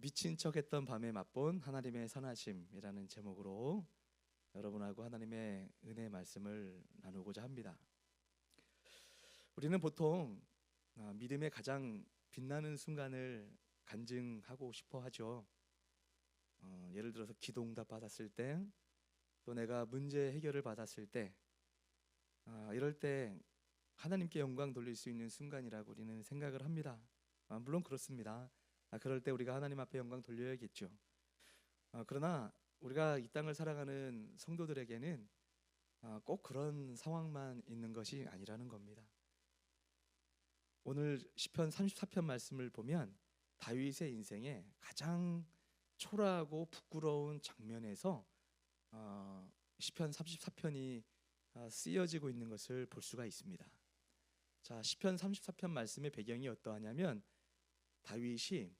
미친 척했던 밤에 맛본 하나님의 선하심이라는 제목으로 여러분하고 하나님의 은혜의 말씀을 나누고자 합니다. 우리는 보통 믿음의 가장 빛나는 순간을 간증하고 싶어 하죠. 예를 들어서 기도 응답 받았을 때, 또 내가 문제 해결을 받았을 때, 이럴 때 하나님께 영광 돌릴 수 있는 순간이라고 우리는 생각을 합니다. 물론 그렇습니다. 그럴 때 우리가 하나님 앞에 영광 돌려야겠죠. 그러나 우리가 이 땅을 살아가는 성도들에게는 꼭 그런 상황만 있는 것이 아니라는 겁니다. 오늘 시편 34편 말씀을 보면 다윗의 인생에 가장 초라하고 부끄러운 장면에서 시편 34편이 쓰여지고 있는 것을 볼 수가 있습니다. 자, 시편 34편 말씀의 배경이 어떠하냐면 다윗이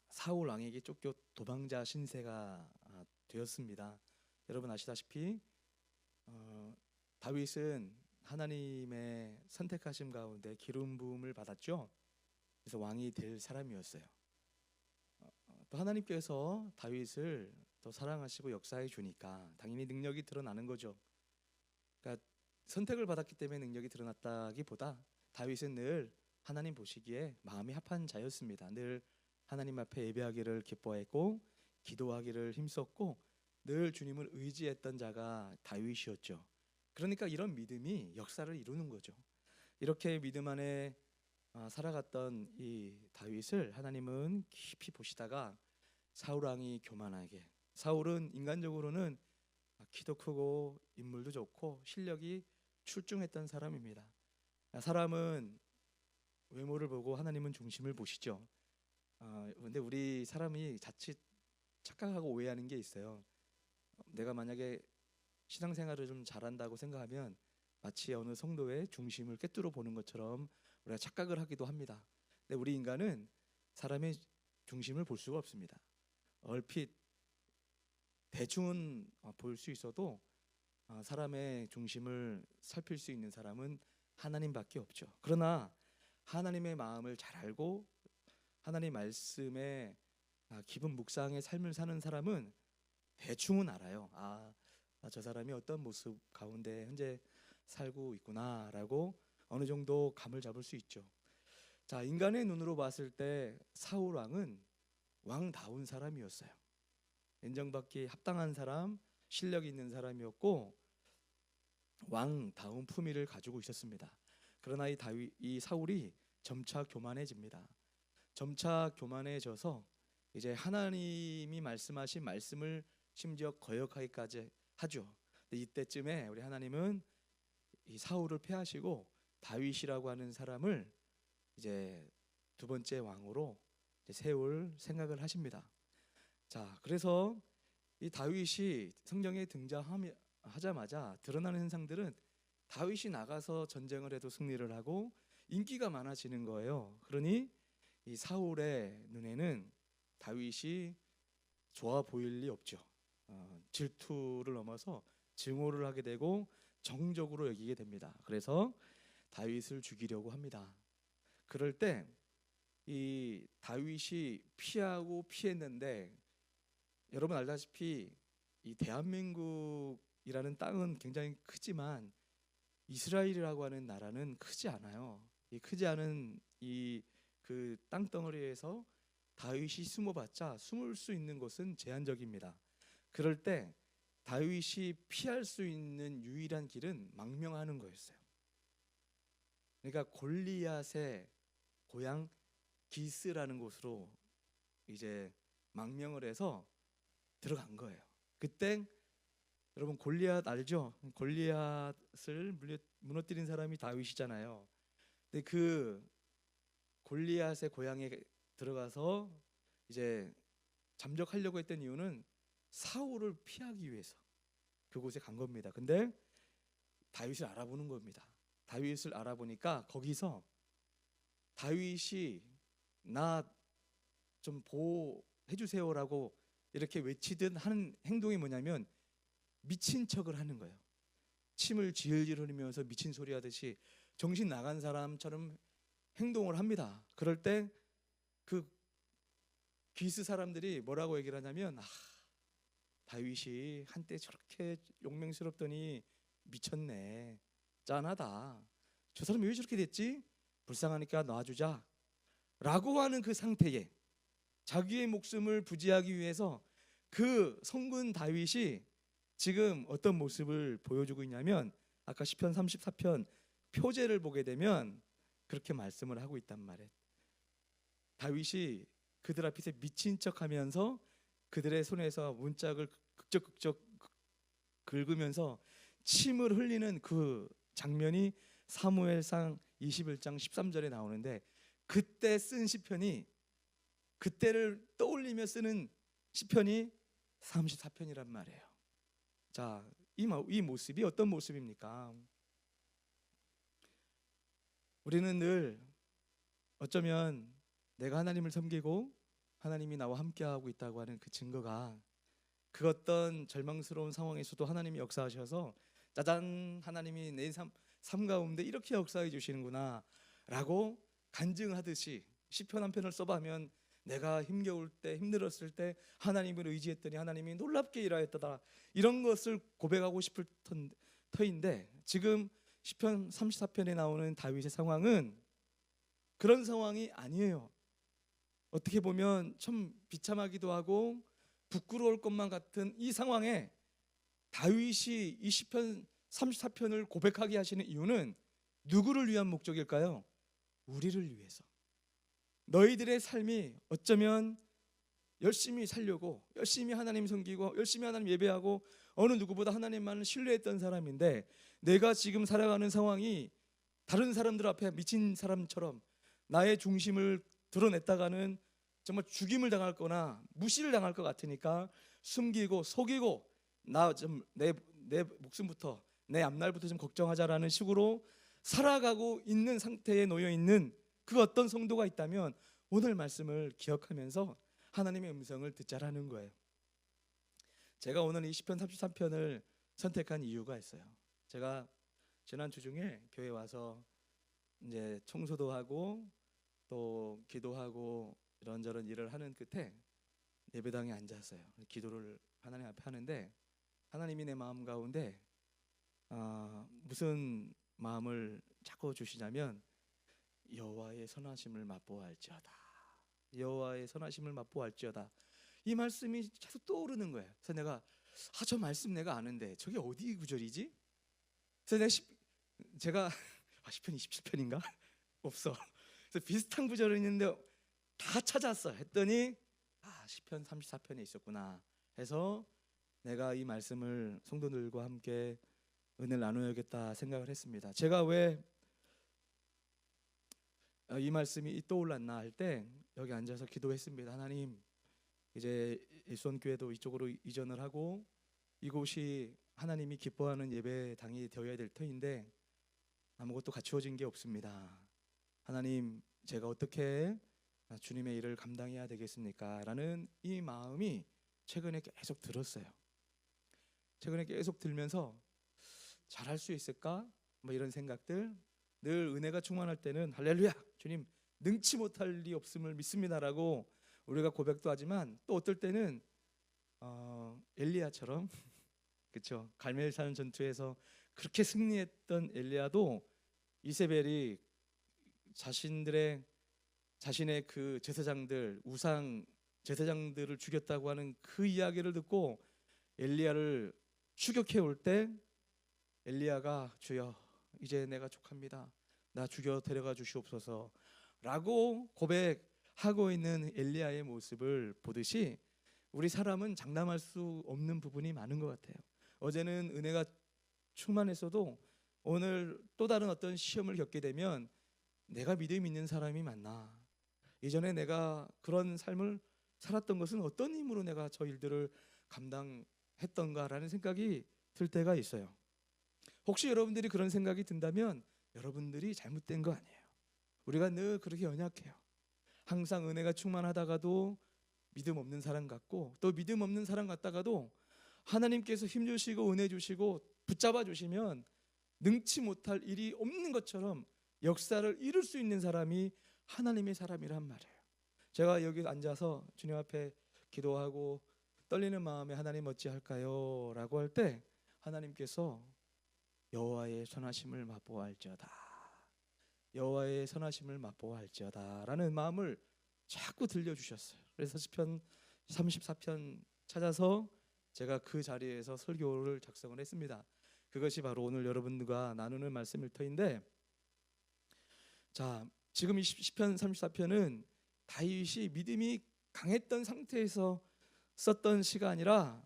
사울 왕에게 쫓겨 도망자 신세가 되었습니다. 여러분 아시다시피 다윗은 하나님의 선택하심 가운데 기름 부음을 받았죠. 그래서 왕이 될 사람이었어요. 또 하나님께서 다윗을 더 사랑하시고 역사해 주니까 당연히 능력이 드러나는 거죠. 그러니까 선택을 받았기 때문에 능력이 드러났다기보다 다윗은 늘 하나님 보시기에 마음이 합한 자였습니다. 늘 하나님 앞에 예배하기를 기뻐했고 기도하기를 힘썼고 늘 주님을 의지했던 자가 다윗이었죠. 그러니까 이런 믿음이 역사를 이루는 거죠. 이렇게 믿음 안에 살아갔던 이 다윗을 하나님은 깊이 보시다가 사울 왕이 교만하게, 사울은 인간적으로는 키도 크고 인물도 좋고 실력이 출중했던 사람입니다. 사람은 외모를 보고 하나님은 중심을 보시죠. 근데 우리 사람이 자칫 착각하고 오해하는 게 있어요. 내가 만약에 신앙생활을 좀 잘한다고 생각하면 마치 어느 성도의 중심을 꿰뚫어 보는 것처럼 우리가 착각을 하기도 합니다. 근데 우리 인간은 사람의 중심을 볼 수가 없습니다. 얼핏 대충은 볼 수 있어도 사람의 중심을 살필 수 있는 사람은 하나님밖에 없죠. 그러나 하나님의 마음을 잘 알고 하나님 말씀에 기분 묵상의 삶을 사는 사람은 대충은 알아요. 저 사람이 어떤 모습 가운데 현재 살고 있구나라고 어느 정도 감을 잡을 수 있죠. 자, 인간의 눈으로 봤을 때 사울 왕은 왕다운 사람이었어요. 인정받기 합당한 사람, 실력 있는 사람이었고 왕다운 품위를 가지고 있었습니다. 그러나 이 사울이 점차 교만해집니다. 점차 교만해져서 이제 하나님이 말씀하신 말씀을 심지어 거역하기까지 하죠. 근데 이때쯤에 우리 하나님은 이 사울을 패하시고 다윗이라고 하는 사람을 이제 두 번째 왕으로 이제 세울 생각을 하십니다. 자, 그래서 이 다윗이 성경에 등장하자마자 드러나는 현상들은 다윗이 나가서 전쟁을 해도 승리를 하고 인기가 많아지는 거예요. 그러니 이 사울의 눈에는 다윗이 좋아 보일 리 없죠. 질투를 넘어서 증오를 하게 되고 정적으로 여기게 됩니다. 그래서 다윗을 죽이려고 합니다. 그럴 때 이 다윗이 피하고 피했는데 여러분 알다시피 이 대한민국이라는 땅은 굉장히 크지만 이스라엘이라고 하는 나라는 크지 않아요. 이 크지 않은 이 그 땅덩어리에서 다윗이 숨어봤자 숨을 수 있는 곳은 제한적입니다. 그럴 때 다윗이 피할 수 있는 유일한 길은 망명하는 거였어요. 그러니까 골리앗의 고향 기스라는 곳으로 이제 망명을 해서 들어간 거예요. 그때 여러분 골리앗 알죠? 골리앗을 무너뜨린 사람이 다윗이잖아요. 근데 그 골리앗의 고향에 들어가서 이제 잠적하려고 했던 이유는 사울을 피하기 위해서 그곳에 간 겁니다. 근데 다윗을 알아보는 겁니다. 다윗을 알아보니까 거기서 다윗이 나 좀 보호해 주세요라고 이렇게 외치듯 하는 행동이 뭐냐면 미친 척을 하는 거예요. 침을 질질 흘리면서 미친 소리 하듯이 정신 나간 사람처럼 행동을 합니다. 그럴 때 그 기스 사람들이 뭐라고 얘기를 하냐면, 다윗이 한때 저렇게 용맹스럽더니 미쳤네, 짠하다, 저 사람이 왜 저렇게 됐지? 불쌍하니까 놔주자 라고 하는 그 상태에 자기의 목숨을 부지하기 위해서 그 성군 다윗이 지금 어떤 모습을 보여주고 있냐면, 아까 시편 34편 표제를 보게 되면 그렇게 말씀을 하고 있단 말이에요. 다윗이 그들 앞에서 미친 척하면서 그들의 손에서 문짝을 극적극적 긁으면서 침을 흘리는 그 장면이 사무엘상 21장 13절에 나오는데, 그때 쓴 시편이, 그때를 떠올리며 쓰는 시편이 34편이란 말이에요. 자, 이 모습이 어떤 모습입니까? 우리는 늘 어쩌면 내가 하나님을 섬기고 하나님이 나와 함께하고 있다고 하는 그 증거가, 그 어떤 절망스러운 상황에서도 하나님이 역사하셔서 짜잔, 하나님이 내 삶 가운데 이렇게 역사해 주시는구나 라고 간증하듯이 시편 한 편을 써보면, 내가 힘겨울 때, 힘들었을 때 하나님을 의지했더니 하나님이 놀랍게 일하였다, 이런 것을 고백하고 싶을 터인데, 지금 시편 34편에 나오는 다윗의 상황은 그런 상황이 아니에요. 어떻게 보면 참 비참하기도 하고 부끄러울 것만 같은 이 상황에 다윗이 이 시편 34편을 고백하게 하시는 이유는 누구를 위한 목적일까요? 우리를 위해서. 너희들의 삶이 어쩌면 열심히 살려고, 열심히 하나님 섬기고, 열심히 하나님 예배하고, 어느 누구보다 하나님만을 신뢰했던 사람인데, 내가 지금 살아가는 상황이 다른 사람들 앞에 미친 사람처럼 나의 중심을 드러냈다가는 정말 죽임을 당할 거나 무시를 당할 것 같으니까 숨기고 속이고, 내 목숨부터, 내 앞날부터 좀 걱정하자라는 식으로 살아가고 있는 상태에 놓여 있는 그 어떤 성도가 있다면 오늘 말씀을 기억하면서 하나님의 음성을 듣자라는 거예요. 제가 오늘 이 시편 33편을 선택한 이유가 있어요. 제가 지난 주 중에 교회 와서 이제 청소도 하고 또 기도하고 이런저런 일을 하는 끝에 예배당에 앉았어요. 기도를 하나님 앞에 하는데, 하나님이 내 마음 가운데 무슨 마음을 자꾸 주시냐면, 여호와의 선하심을 맛보아할지어다, 여호와의 선하심을 맛보아할지어다, 이 말씀이 계속 떠오르는 거예요. 그래서 내가 저 말씀 내가 아는데 저게 어디 구절이지? 그래서 제가 시편 27편인가? 없어. 그래서 비슷한 구절이 있는데 다 찾았어. 했더니 시편 34편에 있었구나 해서 내가 이 말씀을 성도들과 함께 은혜를 나누어야겠다 생각을 했습니다. 제가 왜 이 말씀이 떠올랐나 할 때 여기 앉아서 기도했습니다. 하나님, 이제 일손교회도 이쪽으로 이전을 하고 이곳이 하나님이 기뻐하는 예배당이 되어야 될 터인데 아무것도 갖추어진 게 없습니다. 하나님, 제가 어떻게 주님의 일을 감당해야 되겠습니까? 라는 이 마음이 최근에 계속 들었어요. 최근에 계속 들면서 잘할 수 있을까? 뭐 이런 생각들. 늘 은혜가 충만할 때는 할렐루야, 주님 능치 못할 리 없음을 믿습니다라고 우리가 고백도 하지만, 또 어떨 때는 엘리야처럼 그렇죠, 갈멜산 전투에서 그렇게 승리했던 엘리야도 이세벨이 자신의 그 제사장들, 우상 제사장들을 죽였다고 하는 그 이야기를 듣고 엘리야를 추격해 올 때 엘리야가 주여 이제 내가 족합니다, 나 죽여 데려가 주시옵소서 라고 고백하고 있는 엘리야의 모습을 보듯이 우리 사람은 장담할 수 없는 부분이 많은 것 같아요. 어제는 은혜가 충만했어도 오늘 또 다른 어떤 시험을 겪게 되면 내가 믿음 있는 사람이 맞나, 예전에 내가 그런 삶을 살았던 것은 어떤 힘으로 내가 저 일들을 감당했던가라는 생각이 들 때가 있어요. 혹시 여러분들이 그런 생각이 든다면 여러분들이 잘못된 거 아니에요. 우리가 늘 그렇게 연약해요. 항상 은혜가 충만하다가도 믿음 없는 사람 같고, 또 믿음 없는 사람 같다가도 하나님께서 힘 주시고 은혜 주시고 붙잡아 주시면 능치 못할 일이 없는 것처럼 역사를 이룰 수 있는 사람이 하나님의 사람이란 말이에요. 제가 여기 앉아서 주님 앞에 기도하고 떨리는 마음에 하나님 어찌할까요? 라고 할 때 하나님께서 여호와의 선하심을 맛보아할지어다, 여호와의 선하심을 맛보아할지어다 라는 마음을 자꾸 들려주셨어요. 그래서 시편 34편 찾아서 제가 그 자리에서 설교를 작성을 했습니다. 그것이 바로 오늘 여러분들과 나누는 말씀일 터인데, 자, 지금 이 시편 34편은 다윗이 믿음이 강했던 상태에서 썼던 시가 아니라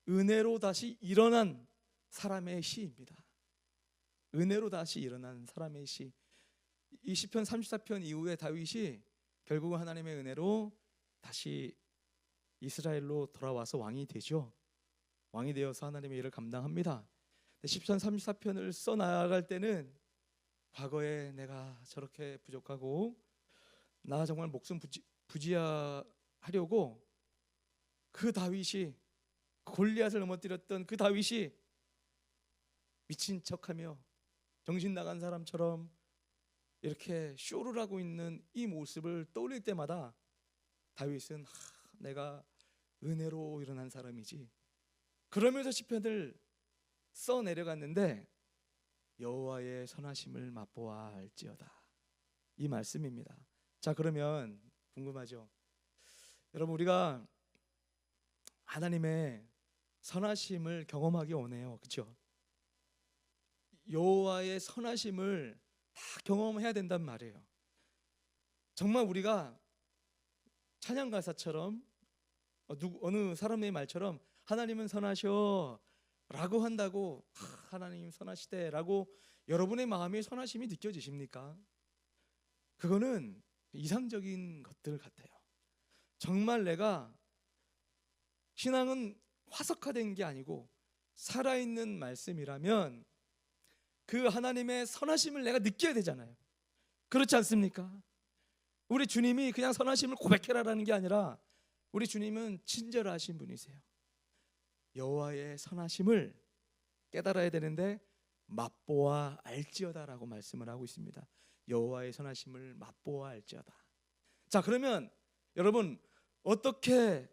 은혜로 다시 일어난 사람의 시입니다. 은혜로 다시 일어난 사람의 시. 이 시편 34편 이후에 다윗이 결국은 하나님의 은혜로 다시 이스라엘로 돌아와서 왕이 되죠. 왕이 되어서 하나님의 일을 감당합니다. 시편 34편을 써 나아갈 때는 과거에 내가 저렇게 부족하고 나 정말 목숨 부지하려고 그 다윗이, 골리앗을 넘어뜨렸던 그 다윗이 미친 척하며 정신 나간 사람처럼 이렇게 쇼를 하고 있는 이 모습을 떠올릴 때마다 다윗은 내가 은혜로 일어난 사람이지, 그러면서 시편을 써 내려갔는데 여호와의 선하심을 맛보아할지어다, 이 말씀입니다. 자, 그러면 궁금하죠? 여러분, 우리가 하나님의 선하심을 경험하기 원해요. 그렇죠? 여호와의 선하심을 다 경험해야 된단 말이에요. 정말 우리가 찬양 가사처럼 어느 사람의 말처럼 하나님은 선하셔 라고 한다고 하나님 선하시대 라고 여러분의 마음에 선하심이 느껴지십니까? 그거는 이상적인 것들 같아요. 정말 내가 신앙은 화석화된 게 아니고 살아있는 말씀이라면 그 하나님의 선하심을 내가 느껴야 되잖아요. 그렇지 않습니까? 우리 주님이 그냥 선하심을 고백해라라는 게 아니라 우리 주님은 친절하신 분이세요. 여호와의 선하심을 깨달아야 되는데 맛보아 알지어다라고 말씀을 하고 있습니다. 여호와의 선하심을 맛보아 알지어다. 자, 그러면 여러분 어떻게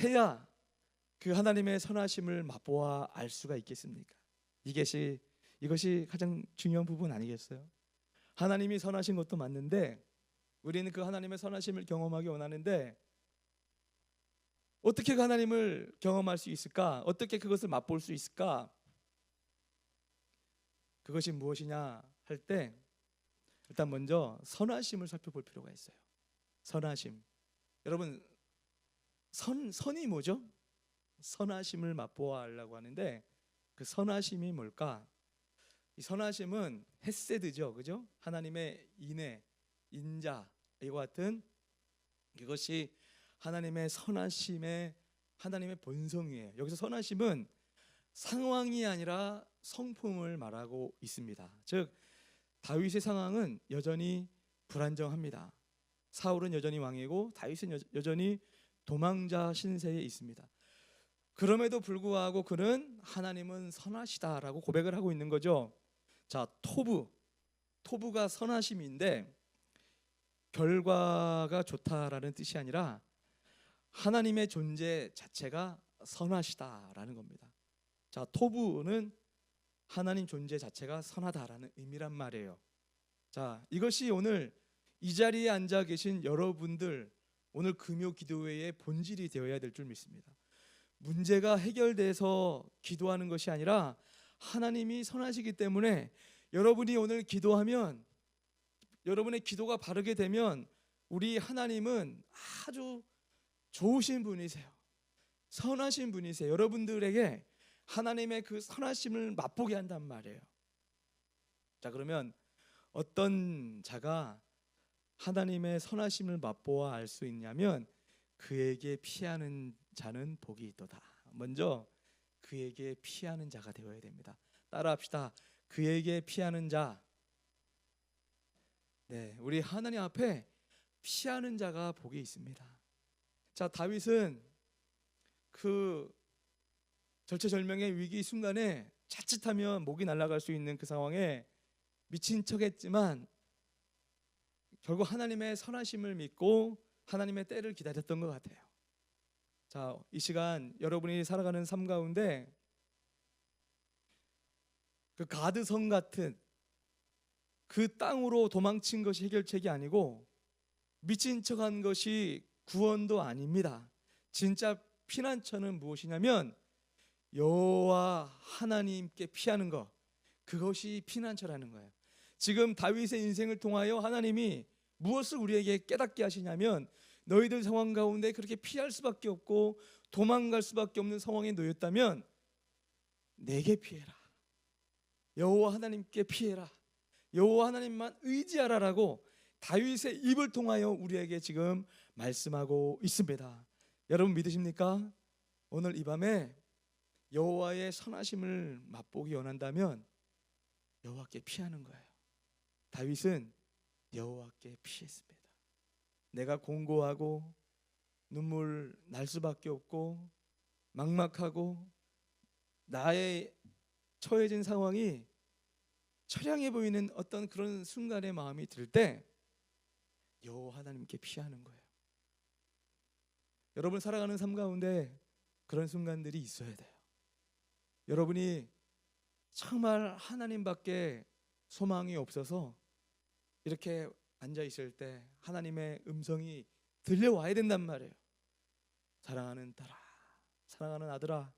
해야 그 하나님의 선하심을 맛보아 알 수가 있겠습니까? 이것이 가장 중요한 부분 아니겠어요? 하나님이 선하신 것도 맞는데 우리는 그 하나님의 선하심을 경험하기 원하는데 어떻게 그 하나님을 경험할 수 있을까? 어떻게 그것을 맛볼 수 있을까? 그것이 무엇이냐 할 때 일단 먼저 선하심을 살펴볼 필요가 있어요. 선하심. 여러분, 선이 뭐죠? 선하심을 맛보아 하려고 하는데 그 선하심이 뭘까? 이 선하심은 헤세드죠, 그죠? 하나님의 인애, 인자, 이와 같은 이것이 하나님의 선하심의 하나님의 본성이에요. 여기서 선하심은 상황이 아니라 성품을 말하고 있습니다. 즉 다윗의 상황은 여전히 불안정합니다. 사울은 여전히 왕이고 다윗은 여전히 도망자 신세에 있습니다. 그럼에도 불구하고 그는 하나님은 선하시다라고 고백을 하고 있는 거죠. 자, 토부가 선하심인데 결과가 좋다라는 뜻이 아니라 하나님의 존재 자체가 선하시다라는 겁니다. 자, 토부는 하나님 존재 자체가 선하다라는 의미란 말이에요. 자, 이것이 오늘 이 자리에 앉아 계신 여러분들 오늘 금요 기도회의 본질이 되어야 될 줄 믿습니다. 문제가 해결돼서 기도하는 것이 아니라 하나님이 선하시기 때문에 여러분이 오늘 기도하면, 여러분의 기도가 바르게 되면 우리 하나님은 아주 좋으신 분이세요. 선하신 분이세요. 여러분들에게 하나님의 그 선하심을 맛보게 한단 말이에요. 자, 그러면 어떤 자가 하나님의 선하심을 맛보아 알 수 있냐면 그에게 피하는 자는 복이 있도다. 먼저 그에게 피하는 자가 되어야 됩니다. 따라합시다. 그에게 피하는 자. 네, 우리 하나님 앞에 피하는 자가 복이 있습니다. 자, 다윗은 그 절체절명의 위기 순간에 자칫하면 목이 날아갈 수 있는 그 상황에 미친 척했지만 결국 하나님의 선하심을 믿고 하나님의 때를 기다렸던 것 같아요. 자, 이 시간 여러분이 살아가는 삶 가운데 그 가드성 같은 그 땅으로 도망친 것이 해결책이 아니고 미친 척한 것이 구원도 아닙니다. 진짜 피난처는 무엇이냐면 여호와 하나님께 피하는 것, 그것이 피난처라는 거예요. 지금 다윗의 인생을 통하여 하나님이 무엇을 우리에게 깨닫게 하시냐면 너희들 상황 가운데 그렇게 피할 수밖에 없고 도망갈 수밖에 없는 상황에 놓였다면 내게 피해라, 여호와 하나님께 피해라, 여호와 하나님만 의지하라라고 다윗의 입을 통하여 우리에게 지금 말씀하고 있습니다. 여러분 믿으십니까? 오늘 이 밤에 여호와의 선하심을 맛보기 원한다면 여호와께 피하는 거예요. 다윗은 여호와께 피했습니다. 내가 공고하고 눈물 날 수밖에 없고 막막하고 나의 처해진 상황이 처량해 보이는 어떤 그런 순간의 마음이 들 때 여호와 하나님께 피하는 거예요. 여러분 살아가는 삶 가운데 그런 순간들이 있어야 돼요. 여러분이 정말 하나님밖에 소망이 없어서 이렇게 앉아 있을 때 하나님의 음성이 들려와야 된단 말이에요. 사랑하는 딸아, 사랑하는 아들아,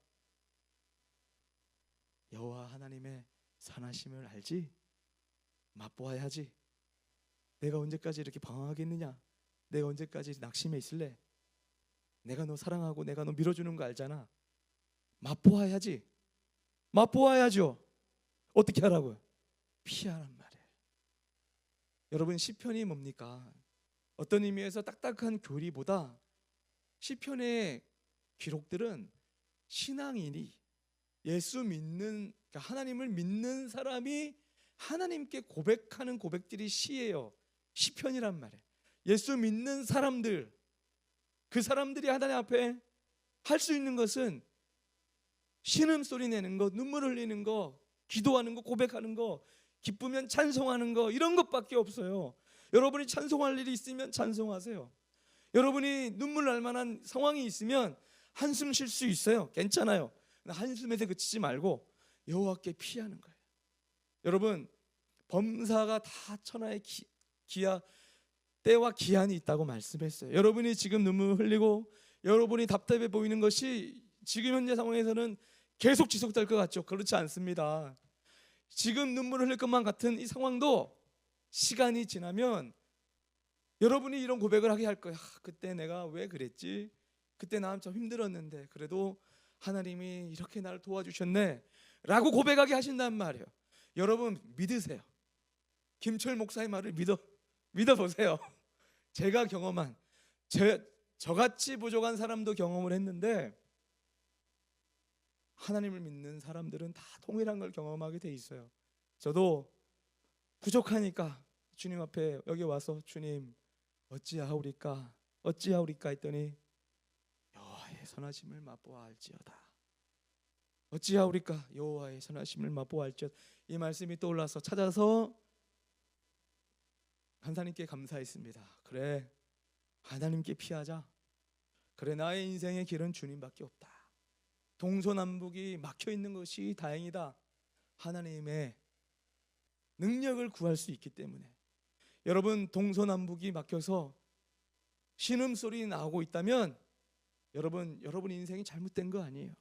여호와 하나님의 선하심을 알지? 맛보아야지. 내가 언제까지 이렇게 방황하겠느냐? 내가 언제까지 낙심해 있을래? 내가 너 사랑하고 내가 너 밀어주는 거 알잖아. 맛보아야지. 맛보아야죠. 어떻게 하라고요? 피하란 말이에요. 여러분 시편이 뭡니까? 어떤 의미에서 딱딱한 교리보다 시편의 기록들은 신앙인이 예수 믿는, 그러니까 하나님을 믿는 사람이 하나님께 고백하는 고백들이 시예요. 시편이란 말이에요. 예수 믿는 사람들, 그 사람들이 하나님 앞에 할 수 있는 것은 신음소리 내는 거, 눈물 흘리는 거, 기도하는 거, 고백하는 거, 기쁘면 찬송하는 거, 이런 것밖에 없어요. 여러분이 찬송할 일이 있으면 찬송하세요. 여러분이 눈물 날 만한 상황이 있으면 한숨 쉴 수 있어요. 괜찮아요. 한숨에서 그치지 말고 여호와께 피하는 거예요. 여러분 범사가 다 천하의 때와 기한이 있다고 말씀했어요. 여러분이 지금 눈물 흘리고 여러분이 답답해 보이는 것이 지금 현재 상황에서는 계속 지속될 것 같죠? 그렇지 않습니다. 지금 눈물 흘릴 것만 같은 이 상황도 시간이 지나면 여러분이 이런 고백을 하게 할 거예요. 그때 내가 왜 그랬지? 그때 나 참 힘들었는데 그래도 하나님이 이렇게 나를 도와주셨네 라고 고백하게 하신단 말이에요. 여러분 믿으세요. 김철 목사의 말을 믿어보세요. 제가 경험한, 저같이 부족한 사람도 경험을 했는데 하나님을 믿는 사람들은 다 동일한 걸 경험하게 돼 있어요. 저도 부족하니까 주님 앞에 여기 와서 주님 어찌하오리까 했더니 여호와의 선하심을 맛보아 알지어다. 어찌하오리까 여호와의 선하심을 맛보아 알지어다. 이 말씀이 떠올라서 찾아서 하나님께 감사했습니다. 그래, 하나님께 피하자. 그래, 나의 인생의 길은 주님밖에 없다. 동서남북이 막혀 있는 것이 다행이다. 하나님의 능력을 구할 수 있기 때문에. 여러분 동서남북이 막혀서 신음소리 나오고 있다면 여러분 인생이 잘못된 거 아니에요.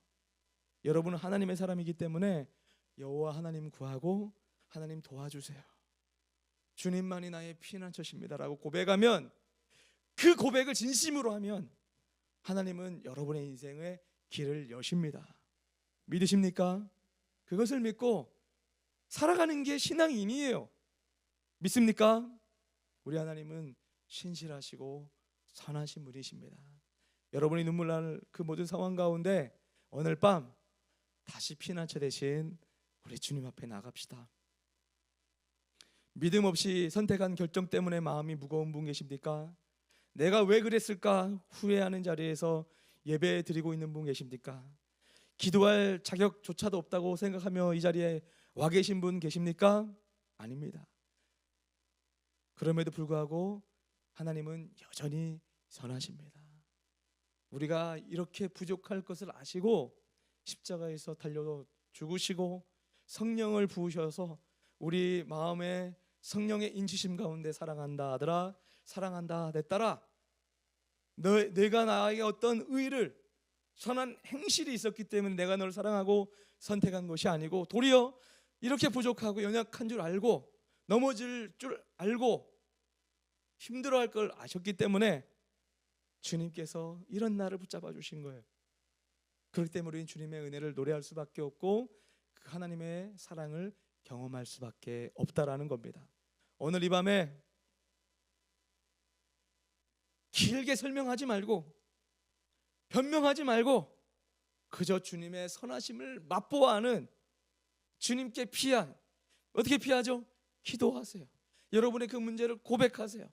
여러분은 하나님의 사람이기 때문에 여호와 하나님 구하고 하나님 도와주세요. 주님만이 나의 피난처십니다라고 고백하면, 그 고백을 진심으로 하면 하나님은 여러분의 인생의 길을 여십니다. 믿으십니까? 그것을 믿고 살아가는 게 신앙인이에요. 믿습니까? 우리 하나님은 신실하시고 선하신 분이십니다. 여러분이 눈물 날 그 모든 상황 가운데 오늘 밤 다시 피난처 대신 우리 주님 앞에 나갑시다. 믿음 없이 선택한 결정 때문에 마음이 무거운 분 계십니까? 내가 왜 그랬을까 후회하는 자리에서 예배 드리고 있는 분 계십니까? 기도할 자격조차도 없다고 생각하며 이 자리에 와 계신 분 계십니까? 아닙니다. 그럼에도 불구하고 하나님은 여전히 선하십니다. 우리가 이렇게 부족할 것을 아시고 십자가에서 달려 죽으시고 성령을 부으셔서 우리 마음에 성령의 인치심 가운데 사랑한다 아들아, 사랑한다 내 딸아, 내가 나에게 어떤 의를 선한 행실이 있었기 때문에 내가 너를 사랑하고 선택한 것이 아니고 도리어 이렇게 부족하고 연약한 줄 알고 넘어질 줄 알고 힘들어할 걸 아셨기 때문에 주님께서 이런 나를 붙잡아 주신 거예요. 그렇기 때문에 우리는 주님의 은혜를 노래할 수밖에 없고 그 하나님의 사랑을 경험할 수밖에 없다라는 겁니다. 오늘 이 밤에 길게 설명하지 말고 변명하지 말고 그저 주님의 선하심을 맛보아하는 주님께 피한, 어떻게 피하죠? 기도하세요. 여러분의 그 문제를 고백하세요.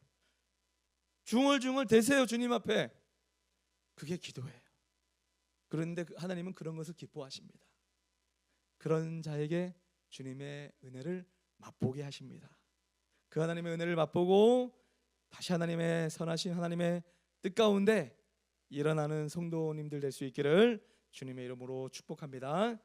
중얼중얼 대세요. 주님 앞에. 그게 기도예요. 그런데 하나님은 그런 것을 기뻐하십니다. 그런 자에게 주님의 은혜를 맛보게 하십니다. 그 하나님의 은혜를 맛보고 다시 하나님의 선하신 하나님의 뜻 가운데 일어나는 성도님들 될 수 있기를 주님의 이름으로 축복합니다.